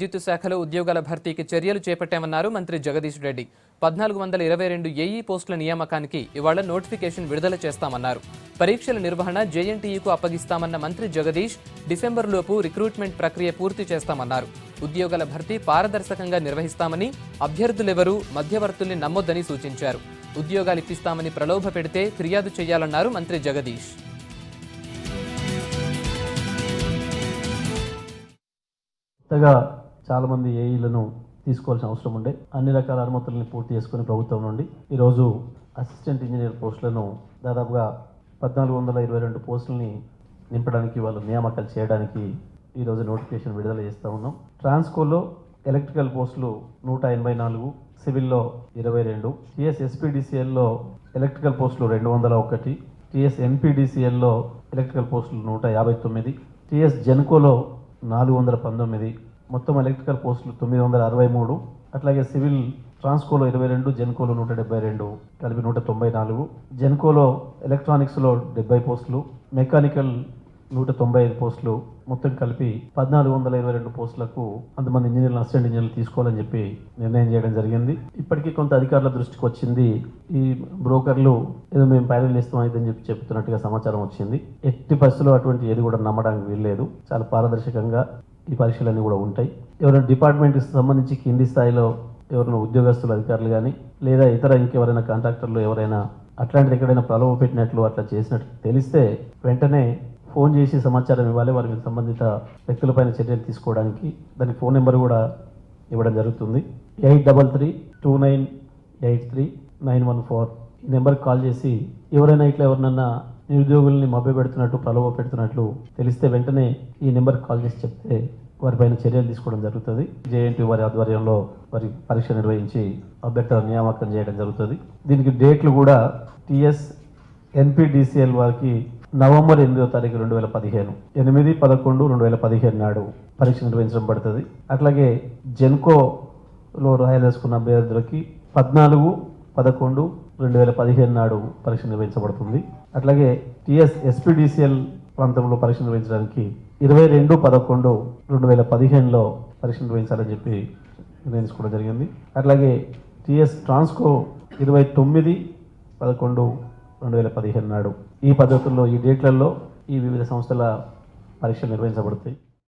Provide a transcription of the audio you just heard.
విద్యుత్ శాఖలో ఉద్యోగాల భర్తీకి చర్యలు చేపట్టామన్నారు మంత్రి జగదీష్ రెడ్డి. 1422 ఏఈ పోస్టుల నియామకానికి ఇవాళ నోటిఫికేషన్ విడుదల చేస్తామన్నారు. పరీక్షల నిర్వహణ జేఎన్టీయూకు అప్పగిస్తామన్న మంత్రి జగదీష్ డిసెంబర్లోపు రిక్రూట్మెంట్ ప్రక్రియ పూర్తి చేస్తామన్నారు. ఉద్యోగాల భర్తీ పారదర్శకంగా నిర్వహిస్తామని, అభ్యర్థులెవరూ మధ్యవర్తుల్ని నమ్మొద్దని సూచించారు. ఉద్యోగాలిప్పిస్తామని ప్రలోభ పెడితే ఫిర్యాదు చేయాలన్నారు మంత్రి జగదీష్. చాలా మంది ఏఈలను తీసుకోవాల్సిన అవసరం ఉండే అన్ని రకాల అనుమతులను పూర్తి చేసుకుని ప్రభుత్వం నుండి ఈరోజు అసిస్టెంట్ ఇంజనీర్ పోస్టులను దాదాపుగా 1422 పోస్టులని నింపడానికి వాళ్ళు నియామకాలు చేయడానికి ఈరోజు నోటిఫికేషన్ విడుదల చేస్తూ ఉన్నాం. ట్రాన్స్కోలో ఎలక్ట్రికల్ పోస్టులు 184, సివిల్లో 22, టీఎస్ ఎస్పీడీసీఎల్లో ఎలక్ట్రికల్ పోస్టులు 201, టీఎస్ ఎన్పీడీసీఎల్లో ఎలక్ట్రికల్ పోస్టులు 159, టీఎస్ జెన్కోలో 419, మొత్తం ఎలక్ట్రికల్ పోస్టులు 963, అట్లాగే సివిల్ ట్రాన్స్కోలో 22, జెన్కోలో 172, కలిపి 194, జెన్కోలో ఎలక్ట్రానిక్స్లో 70 పోస్టులు, మెకానికల్ 195 పోస్టులు, మొత్తం కలిపి 1422 పోస్టులకు అంతమంది ఇంజనీర్లు, అసిస్టెంట్ ఇంజనీర్లు తీసుకోవాలని చెప్పి నిర్ణయం చేయడం జరిగింది. ఇప్పటికీ కొంత అధికారుల దృష్టికి వచ్చింది. ఈ బ్రోకర్లు ఏదో మేము ప్యానెల్ ఇస్తామని చెప్పి చెప్తున్నట్టుగా సమాచారం వచ్చింది. ఎట్టి పరిస్థితుల్లో అటువంటి ఏది కూడా నమ్మడానికి వీల్లేదు. చాలా పారదర్శకంగా ఈ పరీక్షలన్నీ కూడా ఉంటాయి. ఎవరైనా డిపార్ట్మెంట్కి సంబంధించి కింది స్థాయిలో ఎవరైనా ఉద్యోగస్తులు, అధికారులు కానీ లేదా ఇతర ఇంకెవరైనా కాంట్రాక్టర్లు ఎవరైనా అట్లాంటిది ఎక్కడైనా ప్రలోభ పెట్టినట్లు అట్లా చేసినట్లు తెలిస్తే వెంటనే ఫోన్ చేసి సమాచారం ఇవ్వాలి. వారికి సంబంధిత వ్యక్తులపైన చర్యలు తీసుకోవడానికి దానికి ఫోన్ నెంబర్ కూడా ఇవ్వడం జరుగుతుంది. 8339839114 ఈ నెంబర్కి కాల్ చేసి ఎవరైనా ఇట్లా ఎవరినన్నా నిరుద్యోగుల్ని మభ్యపెడుతున్నట్టు, ప్రలోభ పెడుతున్నట్లు తెలిస్తే వెంటనే ఈ నెంబర్కి కాల్ చేసి చెప్తే వారిపైన చర్యలు తీసుకోవడం జరుగుతుంది. జేఎన్టీ వారి ఆధ్వర్యంలో వారి పరీక్ష నిర్వహించి అభ్యర్థుల నియామకం చేయడం జరుగుతుంది. దీనికి డేట్లు కూడా టీఎస్ ఎన్పీడీసీఎల్ వారికి నవంబర్ 8వ తారీఖు 2015, 8/11/2015 నాడు పరీక్ష నిర్వహించడం పడుతుంది. అట్లాగే జెన్కోలో రాయలేసుకున్న అభ్యర్థులకి 14/11/2015 నాడు పరీక్ష నిర్వహించబడుతుంది. అట్లాగే టీఎస్ ఎస్పీడీసీఎల్ ప్రాంతంలో పరీక్ష నిర్వహించడానికి 22/11/2015లో పరీక్ష నిర్వహించాలని చెప్పి నిర్ణయించుకోవడం జరిగింది. అట్లాగే టీఎస్ ట్రాన్స్కో 29/11/2015 నాడు ఈ పద్ధతుల్లో, ఈ డేట్లలో ఈ వివిధ సంస్థల పరీక్షలు నిర్వహించబడతాయి.